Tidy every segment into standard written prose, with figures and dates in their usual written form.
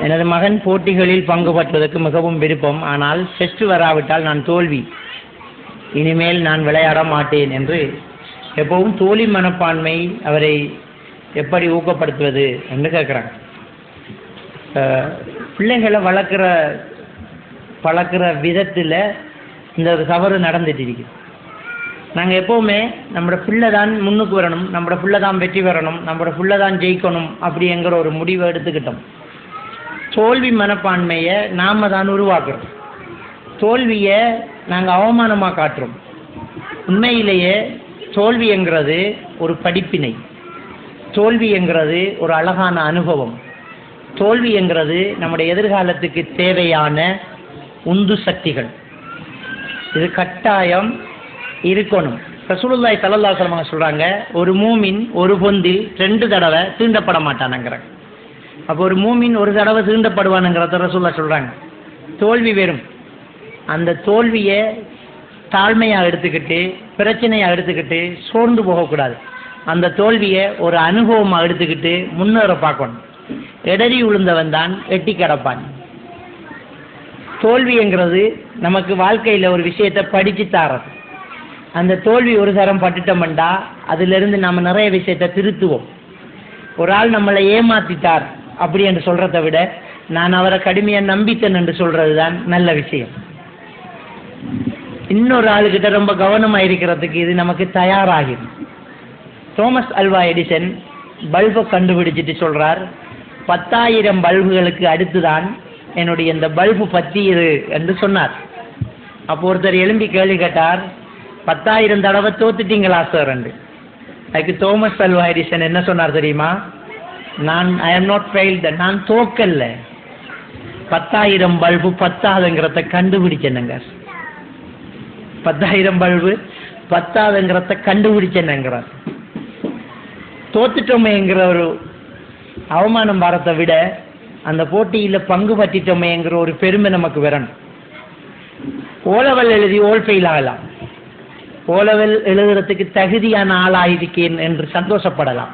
எனது மகன் போட்டிகளில் பங்கு பெற்றுவதற்கு மிகவும் விருப்பம். ஆனால் டெஸ்ட் வராவிட்டால் நான் தோல்வி, இனிமேல் நான் விளையாட மாட்டேன் என்று எப்பவும் தோல்வி மனப்பான்மை அவரை எப்படி ஊக்கப்படுத்துவது என்று கேட்குறாங்க. பிள்ளைகளை பழக்கிற விதத்தில் இந்த ஒரு தவறு நடந்துட்டு இருக்கு. நாங்கள் எப்போவுமே நம்மளோட பிள்ளை தான் முன்னுக்கு வரணும், நம்மளோட பிள்ளை தான் வெற்றி பெறணும், நம்மளோட பிள்ளை தான் ஜெயிக்கணும் அப்படிங்கிற ஒரு முடிவை எடுத்துக்கிட்டோம். தோல்வி மனப்பான்மையை நாம் தான் உருவாக்குறோம். தோல்வியை நாங்கள் அவமானமாக காட்டுறோம். உண்மையிலேயே தோல்வி என்கிறது ஒரு படிப்பினை, தோல்வி என்கிறது ஒரு அழகான அனுபவம், தோல்வி என்கிறது நம்முடைய எதிர்காலத்துக்கு தேவையான உந்து சக்திகள். இது கட்டாயம் இருக்கணும். ரசூலுல்லாஹி ஸல்லல்லாஹு அலைஹி வஸல்லம் சொல்கிறாங்க, ஒரு மூமின் ஒரு பொந்தில் 2 தடவை தீண்டப்பட மாட்டானுங்கிறாங்க. அப்போ ஒரு மூமின் ஒரு தடவை தீண்டப்படுவானுங்கிறத ரசூலுல்லாஹ் சொல்கிறாங்க. தோல்வி வரும், அந்த தோல்வியை தாழ்மையாக எடுத்துக்கிட்டு பிரச்சனையாக எடுத்துக்கிட்டு சோர்ந்து போகக்கூடாது. அந்த தோல்வியை ஒரு அனுபவமாக எடுத்துக்கிட்டு முன்னேற பார்க்கணும். எடறி விழுந்தவன் தான் எட்டி கிடப்பான். தோல்விங்கிறது நமக்கு வாழ்க்கையில் ஒரு விஷயத்தை படித்து தாரது. அந்த தோல்வி ஒரு தரம் பட்டுட்டோம்டா அதிலிருந்து நம்ம நிறைய விஷயத்தை திருத்துவோம். ஒரு ஆள் நம்மளை ஏமாத்திட்டார் அப்படி என்று சொல்கிறத விட நான் அவரை கடுமையாக நம்பித்தேன் என்று சொல்கிறது தான் நல்ல விஷயம். இன்னொரு ஆளுக்கிட்ட ரொம்ப கவனமாக இருக்கிறதுக்கு இது நமக்கு தயாராகிடும். தோமஸ் அல்வா எடிசன் பல்பை கண்டுபிடிச்சிட்டு சொல்கிறார், 10,000 பல்புகளுக்கு அடுத்துதான் என்னுடைய இந்த பல்பு பற்றியது என்று சொன்னார். அப்போ ஒருத்தர் எழும்பி கேள்வி கேட்டார், 10,000 தடவை தோத்துட்டீங்களா சார் என்று. அதுக்கு தோமஸ் அல்வா எடிசன் என்ன சொன்னார் தெரியுமா? ஐ எம் நாட் ஃபெயில்டு, நான் தோக்கல்ல, 10,000 பல்பு பத்தாதுங்கிறத கண்டுபிடிச்சேனுங்க. 10,000 பல்பு பத்தாதுங்கிறத கண்டுபிடிச்சேனுங்கிறார். தோத்துட்டோமேங்கிற ஒரு அவமானம் வரத்தை விட அந்த போட்டியில் பங்கு பற்றிட்டோமேங்கிற ஒரு பெருமை நமக்கு வரணும். ஓலவல் எழுதி ஓல் ஃபெயில் ஆகலாம், ஓலவல் எழுதுறதுக்கு தகுதியான ஆளாயிருக்கேன் என்று சந்தோஷப்படலாம்.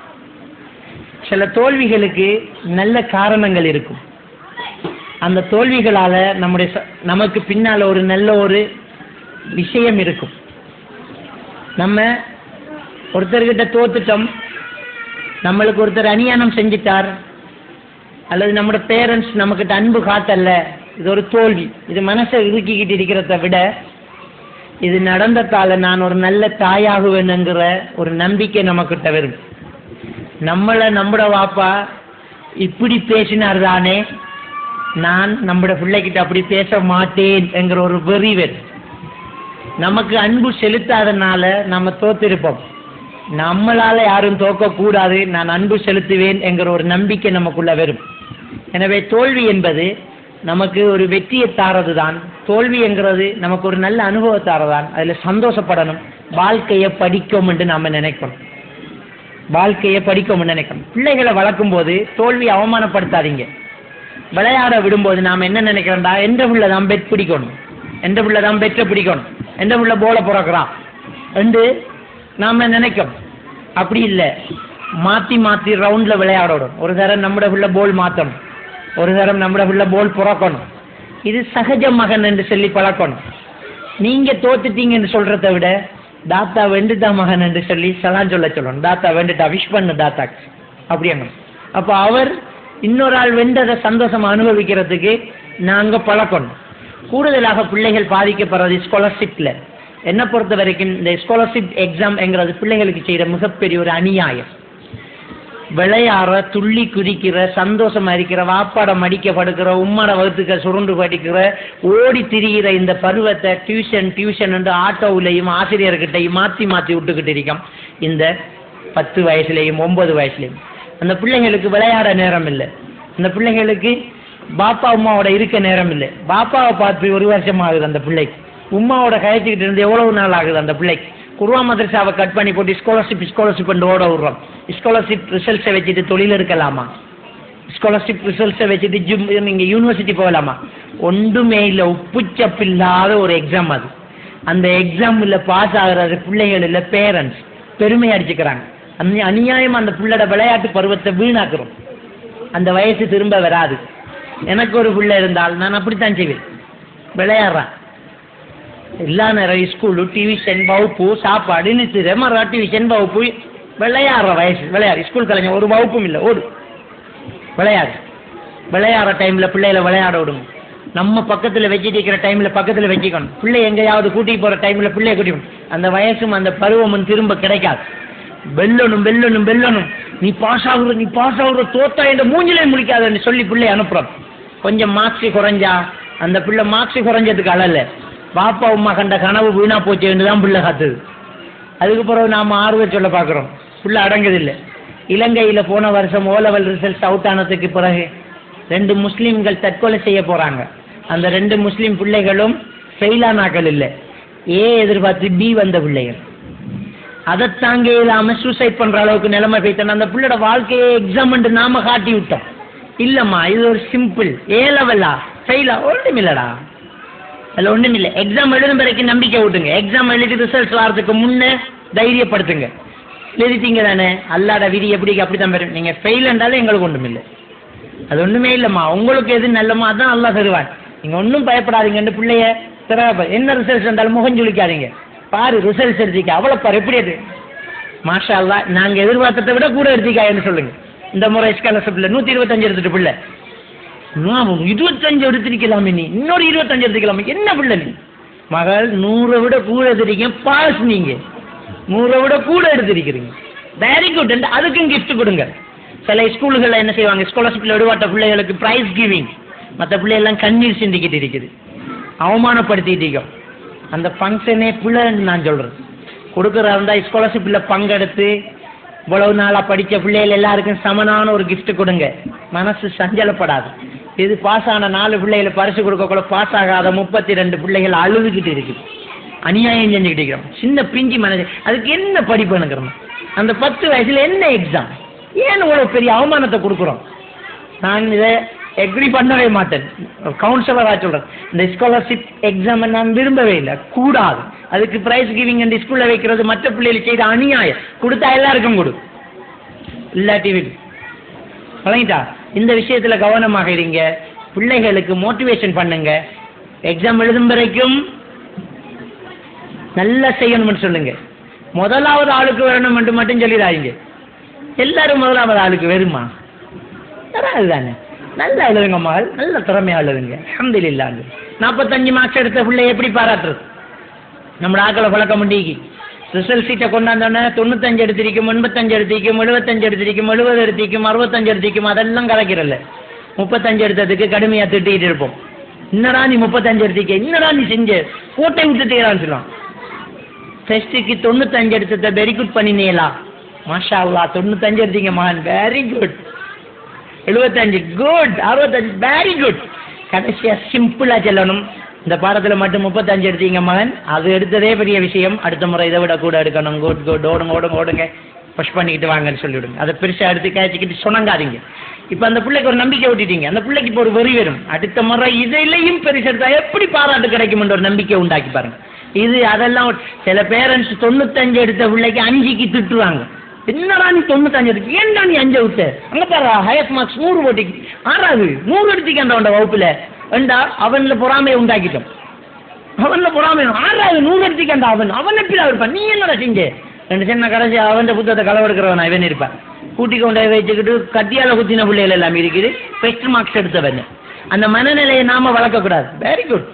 சில தோல்விகளுக்கு நல்ல காரணங்கள் இருக்கும். அந்த தோல்விகளால் நமக்கு பின்னால் ஒரு நல்ல ஒரு விஷயம் இருக்கும். நம்ம ஒருத்தர்கிட்ட தோத்துட்டோம், நம்மளுக்கு ஒருத்தர் அநியாயம் செஞ்சிட்டார், அல்லது நம்மளோட பேரண்ட்ஸ் நம்மக்கிட்ட அன்பு காட்டல, இது ஒரு தோல்வி. இது மனசை இறுக்கிக்கிட்டு இருக்கிறத விட இது நடந்ததால நான் ஒரு நல்ல தாயாகுவேனுங்கிற ஒரு நம்பிக்கை நமக்கிட்ட வரும். நம்மளோட வாப்பா இப்படி பேசினார் தானே, நான் நம்மளோட பிள்ளைகிட்ட அப்படி பேச மாட்டேன் என்கிற ஒரு வெறி வரும். நமக்கு அன்பு செலுத்தாதனால நம்ம தோத்திருப்போம். நம்மளால யாரும் தோக்கக்கூடாது, நான் அன்பு செலுத்துவேன் என்கிற ஒரு நம்பிக்கை நமக்குள்ள வரும். எனவே தோல்வி என்பது நமக்கு ஒரு வெற்றியை தாரது தான். தோல்வி என்கிறது நமக்கு ஒரு நல்ல அனுபவத்தை தாரதான். அதில் சந்தோஷப்படணும். வாழ்க்கையை படிக்கும் என்று நம்ம நினைக்கணும். வாழ்க்கையை படிக்கும் நினைக்கணும். பிள்ளைகளை வளர்க்கும் போது தோல்வியை அவமானப்படுத்தாதீங்க. விளையாட விடும்போது நாம் என்ன நினைக்கிறோம்டா, எந்த பிள்ளை தான் பெட் பிடிக்கணும், எந்த பிள்ளை தான் பெட்டை பிடிக்கணும், எந்த பிள்ளை போல பிறக்கிறான் என்று நாம் நினைக்கும். அப்படி இல்லை, மாற்றி மாற்றி ரவுண்டில் விளையாடணும். ஒரு தரம் நம்மட பிள்ளை போல் மாற்றணும், ஒரு தரம் நம்மட பிள்ளை போல் பிறக்கணும். இது சகஜ மகன் என்று சொல்லி பழக்கணும். நீங்கள் தோத்துட்டீங்கன்னு சொல்கிறத விட தாத்தா வெண்டுட்டா மகன் என்று சொல்லி சலான் சொல்லணும். தாத்தா வெண்டுட்டா, விஷ் பண்ணு தாத்தாக்கு அப்படிங்க. அப்போ அவர் இன்னொரு ஆள் வென்றதை சந்தோஷமா அனுபவிக்கிறதுக்கு நாங்கள் பழக்கணும். கூடுதலாக பிள்ளைகள் பாதிக்கப்படுறது ஸ்காலர்ஷிப்பில். என்னை பொறுத்த வரைக்கும் இந்த ஸ்காலர்ஷிப் எக்ஸாம் என்கிறது பிள்ளைகளுக்கு செய்கிற மிகப்பெரிய ஒரு அநியாயம். விளையாடுற, துள்ளி குதிக்கிற, சந்தோஷமா இருக்கிற, வாப்பாடம் அடிக்கப்படுகிற, உம்மாட வகுத்துக்க சுருண்டு படிக்கிற, ஓடி திரிகிற இந்த பருவத்தை டியூஷன் என்று ஆட்டோவிலையும் ஆசிரியர்கிட்டையும் மாற்றி மாற்றி விட்டுக்கிட்டு இருக்கோம். இந்த 10 வயசுலேயும் 9 வயசுலேயும் அந்த பிள்ளைங்களுக்கு விளையாட நேரம் இல்லை. அந்த பிள்ளைங்களுக்கு பாப்பா உமாவோட இருக்க நேரம் இல்லை. பாப்பாவை பார்த்து 1 வருஷம் ஆகுது அந்த பிள்ளைக்கு. உமாவோட கழிச்சுக்கிட்டு இருந்து எவ்வளவு நாள் ஆகுது அந்த பிள்ளைக்கு. குர்ஆ மதரசாவை கட் பண்ணி போட்டு ஸ்காலர்ஷிப் ஓட விடுறோம். ஸ்காலர்ஷிப் ரிசல்ட்ஸை வச்சுட்டு தொழில் எடுக்கலாமா? ஸ்காலர்ஷிப் ரிசல்ட்ஸை வச்சுட்டு நீங்கள் யூனிவர்சிட்டி போகலாமா? ஒன்றுமே இல்லை. உப்புச்சப்பில்லாத ஒரு எக்ஸாம் அது. அந்த எக்ஸாமில் பாஸ் ஆகிறது பிள்ளைகள் இல்லை, பேரண்ட்ஸ் பெருமை அடிச்சுக்கிறாங்க. அநியாயம் அந்த பிள்ளையோட விளையாட்டு பருவத்தை வீணாக்குறோம். அந்த வயசு திரும்ப வராது. எனக்கு ஒரு பிள்ளை இருந்தால் நான் அப்படித்தான் செய்வேன். விளையாடுறான் எல்லா நேரம் ஸ்கூலு, டிவிஷன், வகுப்பு, சாப்பாடு, நிறுத்து மறு டிவிஷன், வகுப்பு, விளையாடுற வயசு. விளையாடு ஸ்கூல் கலைஞ ஒரு வகுப்பும் இல்லை, ஓடு விளையாடு. விளையாடுற டைமில் பிள்ளைகளை விளையாட விடணும். நம்ம பக்கத்தில் வச்சுட்டு இருக்கிற டைமில் பக்கத்தில் வச்சுக்கணும். பிள்ளை எங்கேயாவது கூட்டிகிட்டு போகிற டைமில் பிள்ளைய கூட்டிக்கணும். அந்த வயசும் அந்த பருவமும் திரும்ப கிடைக்காது. வெல்லணும் வெல்லணும் வெல்லணும், நீ பாஸ் ஆகுற தோத்தா என்ற மூஞ்சிலே முடிக்காதுன்னு சொல்லி பிள்ளை அனுப்புகிறோம். கொஞ்சம் மார்க்ஸு குறைஞ்சா அந்த பிள்ளை மார்க்ஸு குறைஞ்சதுக்கு அழல, பாப்பா உமா கண்ட கனவு வீணா போச்சு தான் பிள்ளை காத்துது. அதுக்கு பிறகு நாம் ஆர்வம் சொல்ல பார்க்குறோம், பிள்ளை அடங்குதில்லை. இலங்கையில் போன வருஷம் O level ரிசல்ட்ஸ் அவுட் ஆனதுக்கு பிறகு 2 முஸ்லீம்கள் தற்கொலை செய்ய போகிறாங்க. அந்த 2 முஸ்லீம் பிள்ளைகளும் ஃபெயிலானாக்கள் இல்லை, எதிர்பார்த்து B வந்த பிள்ளைகள். அதை தாங்க இல்லாமல் சூசைட் பண்ணுற அளவுக்கு நிலைமை போய்த்தோம். அந்த பிள்ளையோட வாழ்க்கையை எக்ஸாம் நாம காட்டி விட்டோம். இல்லைம்மா இது ஒரு சிம்பிள், லெவலா ஃபெயிலா ஒன்றும் இல்லைடா, அதில் ஒன்றும் இல்லை. எக்ஸாம் எழுதும் பிறகு நம்பிக்கை விட்டுங்க. எக்ஸாம் எழுதி ரிசல்ட்ஸ் வர்றதுக்கு முன்னே தைரியப்படுத்துங்க. எழுதிட்டீங்க தானே, அல்லாட விதி எப்படி அப்படித்தான் பெறும். நீங்கள் ஃபெயில் என்றாலும் எங்களுக்கு ஒன்றும் இல்லை, அது ஒன்றுமே இல்லைம்மா. உங்களுக்கு எது நல்லமோ அதான் நல்லா தருவான். நீங்கள் ஒன்றும் பயப்படாதீங்கன்னு பிள்ளைய என்ன ரிசல்ட்ஸ் இருந்தாலும் முகஞ்சொலிக்காதீங்க. பாரு ரிசல்ட்ஸ் எடுத்திக்க, அவ்வளோ பாரு எப்படி அது மாஷா அல்லா, நாங்கள் எதிர்பார்த்ததை விட கூட எடுத்திக்கான்னு சொல்லுங்க. இந்த முறை ஸ்காலர்ஷிப்பில் 125 எடுத்துட்டு பிள்ளை 25 எடுத்திருக்கலாமே, நீ இன்னொரு 25 எடுத்துக்கலாமே, என்ன பிள்ளை நீ மகள் 100 விட கூட எடுத்திருக்கீங்க, பாஸ் நீங்கள் 100 விட கூட எடுத்திருக்கிறீங்க, வெரி குட். அதுக்கும் கிஃப்ட் கொடுங்க. சில ஸ்கூல்களில் என்ன செய்வாங்க, ஸ்காலர்ஷிப்பில் விடுவாட்ட பிள்ளைகளுக்கு ப்ரைஸ் கிவிங், மற்ற பிள்ளைகள்லாம் கண்ணீர் சிந்திக்கிட்டு இருக்குது, அவமானப்படுத்திட்டு இருக்கோம். அந்த ஃபங்க்ஷனே பிள்ளைன்னு நான் சொல்கிறேன். கொடுக்குறா இருந்தால் ஸ்காலர்ஷிப்பில் பங்கெடுத்து இவ்வளவு நாளாக படித்த பிள்ளைகள் எல்லாருக்கும் சமனான ஒரு கிஃப்ட் கொடுங்க, மனசு சஞ்சலப்படாது. இது பாஸ் ஆன 4 பிள்ளைகளை பரிசு கொடுக்கக்கூட பாஸ் ஆகாத 32 பிள்ளைகள் அழுதுகிட்டு இருக்குது, அநியாயம் செஞ்சுக்கிட்டு இருக்கிறோம். சின்ன பிஞ்சி மனது, அதுக்கு என்ன படிப்பு எனக்குறோம்? அந்த 10 வயசுல என்ன எக்ஸாம்? ஏன் இவ்வளோ பெரிய அவமானத்தை கொடுக்குறோம்? நான் இதை எக்ரி பண்ணவே மாட்டேன், கவுன்சிலராக சொல்கிறேன். இந்த ஸ்காலர்ஷிப் எக்ஸாமை நான் விரும்பவே இல்லை, கூடாது. அதுக்கு ப்ரைஸ் கிவிங் அந்த ஸ்கூலில் வைக்கிறது மற்ற பிள்ளைகள் செய்த அநியாயம். கொடுத்தா எல்லாருக்கும் கொடு, இல்லாட்டி விடு, வழங்கிட்டா. இந்த விஷயத்தில் கவனமாக இருங்க, பிள்ளைகளுக்கு மோட்டிவேஷன் பண்ணுங்க. எக்ஸாம் எழுதும் வரைக்கும் நல்லா செய்யணும்னு சொல்லுங்க. முதலாவது ஆளுக்கு வரணும் என்று மட்டும் சொல்லிடாதீங்க. எல்லாரும் முதலாவது ஆளுக்கு வருமா? அதுதானே, நல்லா எழுதுங்க மகள், நல்ல திறமையா எழுதுங்க, அல்ஹம்துலில்லாஹ். 45 மார்க்ஸ் எடுத்த பிள்ளை எப்படி பாராட்டுறது? நம்ம ஆக்களை பழக்க முடியும். ரிசல்ட் சீட்டை கொண்டாந்தோன்னே 95 எடுத்திருக்கும், 85 எடுத்திருக்கும், 75 எடுத்திருக்கும், 70 எடுத்திருக்கும், 65 எடுத்திருக்கும், அதெல்லாம் கலக்கிறல்ல. 35 எடுத்ததுக்கு கடுமையாக திட்டிகிட்டு இருப்போம். இன்னடா நீ 35 எடுத்திருக்க, இன்னடா நீ செஞ்ச போட்டை விட்டுட்டேன்னு சொல்லுவான். டெஸ்ட்டுக்கு 95 எடுத்ததை வெரி குட் பண்ணினீங்களா? மாஷா அல்லாஹ் 95 எடுத்தீங்க மகன், very good. 75 good, 65 very good. கடைசியாக சிம்பிளாக செல்லணும். இந்த பாடத்தில் மட்டும் 35 எடுத்தீங்க மகன், அது எடுத்ததே பெரிய விஷயம், அடுத்த முறை இதை விட கூட எடுக்கணும். குட் குட், ஓடுங்க ஓடுங்க ஓடுங்க, புஷ் பண்ணிக்கிட்டு வாங்கன்னு சொல்லிவிடுங்க. அதை பெருசாக எடுத்து காய்ச்சிக்கிட்டு சொன்னங்காதீங்க. இப்போ அந்த பிள்ளைக்கு ஒரு நம்பிக்கை விட்டுட்டீங்க, அந்த பிள்ளைக்கு இப்போ ஒரு வெறி வரும். அடுத்த முறை இதிலையும் பெருசு எடுத்தா எப்படி பாராட்டு கிடைக்கும்ன்ற ஒரு நம்பிக்கை உண்டாக்கி பாருங்க. இது அதெல்லாம் சில பேரண்ட்ஸ் 95 எடுத்த பிள்ளைக்கு 5க்கு திட்டுவாங்க. என்னடா நீ 95 எடுத்து ஏன்டா நீ 5 விட்ட? அங்கே பாரு ஹையஸ்ட் மார்க்ஸ் 100 போட்டிக்கு 6வது 100 எடுத்துக்காண்ட வகுப்புல வேண்டா. அவன்ல பொறாமையை உண்டாக்கிட்டோம், அவன்ல பொறாமை 6வது 100 எடுத்துக்காண்டா. அவன் எப்படி இருப்பான், நீ என்னடா செஞ்ச ரெண்டு சின்ன கடைசி அவன் புத்தகத்தை களவெடுக்கிறவன் இவன் இருப்பான். கூட்டி கொண்டே வச்சுக்கிட்டு கத்தியால குத்தின பிள்ளைகள் எல்லாம் இருக்குது, பெஸ்ட் மார்க்ஸ் எடுத்தவன். அந்த மனநிலையை நாம வளர்க்கக்கூடாது. வெரி குட்,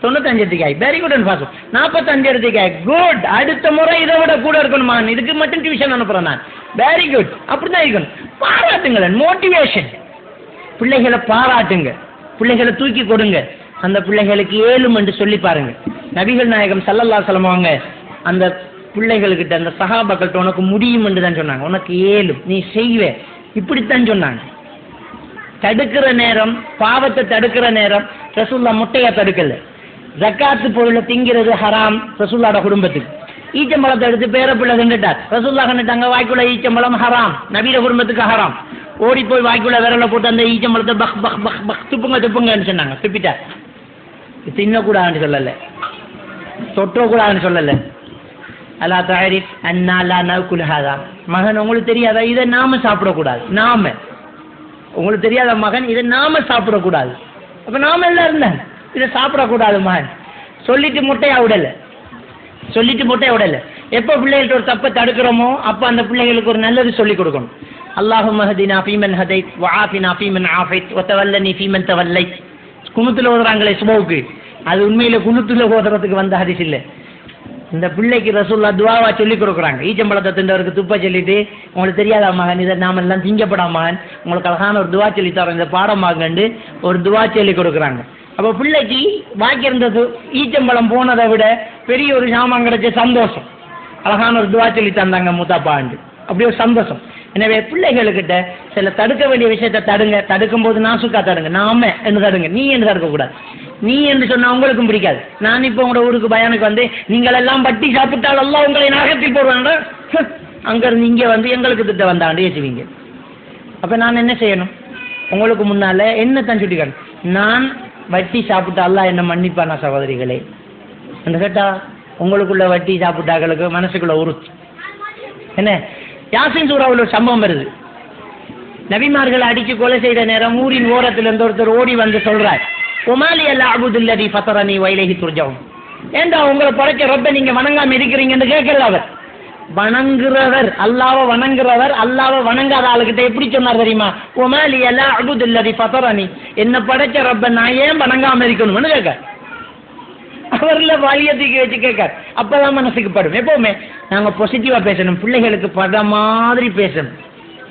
95 எடுத்துக்காய், வெரி குட் அண்ட் பாஸ். 45 எடுத்துக்காய், குட். அடுத்த முறை இதை விட கூட இருக்கணுமா, இதுக்கு மட்டும் டியூஷன் அனுப்புறேன் நான், வெரி குட். அப்படிதான் இருக்கணும். பாராட்டுங்களேன், மோட்டிவேஷன். பிள்ளைகளை பாராட்டுங்க, பிள்ளைகளை தூக்கி கொடுங்க. அந்த பிள்ளைகளுக்கு ஏழும் என்று சொல்லி பாருங்க. நபிகள் நாயகம் ஸல்லல்லாஹு அலைஹி வஸல்லம் அவங்க அந்த பிள்ளைகள்கிட்ட, அந்த சஹாபாக்கள்கிட்ட உனக்கு முடியும் என்று தான் சொன்னாங்க, உனக்கு ஏழும், நீ செய்வே, இப்படித்தான் சொன்னாங்க. தடுக்கிற நேரம், பாவத்தை தடுக்கிற நேரம் ரசூலுல்லாஹ் முட்டையா தடுக்கல. ஜக்காத்து பொருளை திங்கிறது ஹராம் ரசூலுல்லாஹ்வோட குடும்பத்துக்கு. ஈச்சம்பழத்தை எடுத்து பேரப்பிள்ளை தின்னுட்டார், ரசூலுல்லாஹ் கண்டுட்டாங்க வாய்க்குள்ள ஈச்சம்பழம் ஹராம், நபியோட குடும்பத்துக்கு ஹராம். ஓடி போய் வாய்க்குள்ள விரல போட்டு அந்த ஈச்சம்பழத்தை பக் பக் பக் பக் துப்புங்க துப்புங்கன்னு சொன்னாங்க, துப்பிட்டார். தின்னக்கூடாதுன்னு சொல்லலை, தொற்றக்கூடாதுன்னு சொல்லலை. அல்லா தாரிஃப் அன்னா லா நகுல் ஹதா, மகன் உங்களுக்கு தெரியாதா, இதை நாம சாப்பிடக்கூடாது. நாம உங்களுக்கு தெரியாத மகன் இதை நாம சாப்பிடக்கூடாது. அப்ப நாம எல்லாம் இருந்தேன் இதை சாப்பிடக்கூடாது மகன் சொல்லிட்டு முட்டையா விடல, சொல்லிட்டு முட்டையா விடல. எப்போ பிள்ளைகள்ட்ட ஒரு தப்பை தடுக்கிறோமோ அப்ப அந்த பிள்ளைகளுக்கு ஒரு நல்லது சொல்லி கொடுக்கணும். அல்லாஹும்ம ஹதினா ஃபீமன் ஹதைத் வஆஃபினா ஃபீமன் ஆஃபைத் வதவல்லனி ஃபீமன் தவல்லைத். குனுத்துல ஓதுறாங்களே சுபவுக்கு, அது உண்மையில குனுத்துல ஓதுறதுக்கு வந்த ஹதீஸ் இல்லை. இந்த பிள்ளைக்கு ரசூலுல்லாஹ் துஆவா சொல்லி கொடுக்குறாங்க. ஈச்சம்பழத்தை தின்றவருக்கு துப்ப சொல்லிட்டு, உங்களுக்கு தெரியாத மகன் இதை நாம எல்லாம் திங்கப்படா மகன், உங்களுக்கு அழகான ஒரு துவா சொல்லி தரோம், இந்த பாடமாகண்டு ஒரு துவா சொல்லி கொடுக்குறாங்க. அப்போ பிள்ளைக்கு பாக்கி இருந்தது ஈச்சம்பழம் போனதை விட பெரிய ஒரு சாமான் கிடைச்ச சந்தோஷம். அழகான ஒரு துவா சொல்லி தந்தாங்க மூத்தாப்பாண்டு, அப்படி ஒரு சந்தோஷம். எனவே பிள்ளைகளுக்கிட்ட சில தடுக்க வேண்டிய விஷயத்தை தடுங்க. தடுக்கும் போது நாசுக்கா தடுங்க, நாம என்று தடுங்க, நீ என்று தடுக்கக்கூடாது. நீ என்று சொன்னா உங்களுக்கும் பிடிக்காது. நான் இப்போ உங்களோட ஊருக்கு பயானுக்கு வந்து நீங்கள் எல்லாம் பட்டி சாப்பிட்டால் எல்லாம் உங்களை நரகத்தில் போடுவாங்க, அங்கிருந்து இங்கே வந்து எங்களுக்கு திட்ட வந்தாண்டு ஏசுவீங்க. அப்ப நான் என்ன செய்யணும்? உங்களுக்கு முன்னால என்ன தான் சுட்டிக்கணும், நான் வட்டி சாப்பிட்டா அல்லாஹ் என்ன மன்னிப்பானா சகோதரிகளே என்று கேட்டா உங்களுக்குள்ள வட்டி சாப்பிட்டாக்களுக்கு மனசுக்குள்ள உறுத்தி என்ன. யாசின் சூறாவில் ஒரு சம்பவம் வருது. நபிமார்களை அடிச்சு கொலை செய்த நேரம் ஊரின் ஓரத்தில் இருந்து ஒருத்தர் ஓடி வந்து சொல்றார், உமாலி அல்ல அபுதுல்லதி ஃபதரனி வைலைஹி துர்ஜவும். ஏண்டா உங்களை படைச்ச ரப்ப நீங்க வணங்காம இருக்கிறீங்கன்னு கேட்கல. அவர் வணங்குறவர், அல்லாஹ்வை வணங்குறவர், அல்லாஹ்வை வணங்காத ஆளுகிட்ட எப்படி சொன்னார் தெரியுமா? உமாலி அல்ல அபுதுல்லதி ஃபதரனி, என்ன படைச்ச ரப்ப நான் ஏன் வணங்காம இருக்கணும்னு கேட்க. அவர்ல வாலியத்துக்கு வச்சு கேட்க. அப்பதான் மனசுக்கு படும். எப்பவுமே நாங்க பாசிட்டிவா பேசணும், பிள்ளைகளுக்கு பட மாதிரி பேசணும்,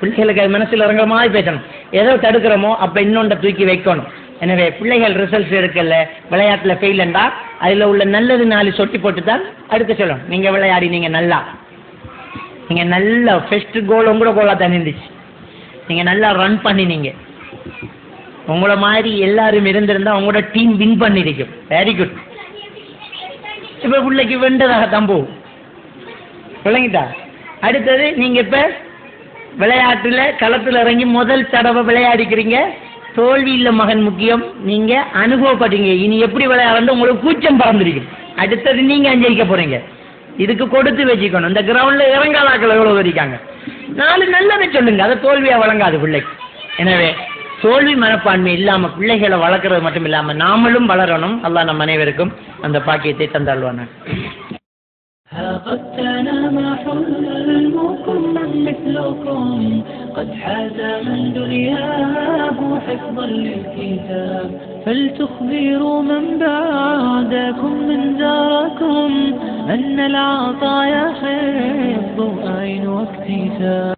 பிள்ளைகளுக்கு அது மனசுல இறங்குற மாதிரி பேசணும். ஏதோ தடுக்கிறோமோ அப்ப இன்னொன்றை தூக்கி வைக்கணும். எனவே பிள்ளைகள் ரிசல்ட்ஸ் எடுக்கல, விளையாட்டுல ஃபெயில் என்றா அதுல உள்ள நல்லது 4 சொட்டி போட்டு தான் அடுத்து சொல்லணும். நீங்க விளையாடி நீங்க நல்லா ஃபர்ஸ்ட் கோல் உங்களோட கோலா தான் இருந்துச்சு, நீங்க நல்லா ரன் பண்ணினீங்க, உங்களை மாதிரி எல்லாரும் இருந்திருந்தா உங்களோட டீம் வின் பண்ணிருக்கும். Very good. இப்ப பிள்ளைக்கு வென்றதாக தான் போகும், விளங்கிட்டா? அடுத்தது நீங்க இப்ப விளையாட்டுல களத்துல இறங்கி முதல் தடவை விளையாடிக்கிறீங்க, தோல்வி இல்ல மகன் முக்கியம், நீங்க அனுபவப்பட்டீங்க. இனி எப்படி விளையாடுறது உங்களுக்கு கூச்சம் பறந்துருக்கும். அடுத்தது நீங்க அஞ்சரிக்க போறீங்க, இதுக்கு கொடுத்து வச்சுக்கணும். இந்த கிரவுண்ட்ல இறங்காதாக்கள் எவ்வளவு இருக்காங்க, 4 நல்லதை சொல்லுங்க, அதை தோல்வியா வழங்காது பிள்ளைக்கு. எனவே தோல்வி மனப்பான்மை இல்லாம பிள்ளைகளை வளர்க்கறது மட்டும் இல்லாம நாமளும் வளரணும். அல்லாஹ் நம் அனைவருக்கும் அந்த பாக்கியத்தை தந்தாள்வானான். قد تنام حلمكم من مثلكم قد حاز من دنياه حفظا للكتاب فلتخبروا من بعدكم من داركم أن العطايا حفظ أين واكتساب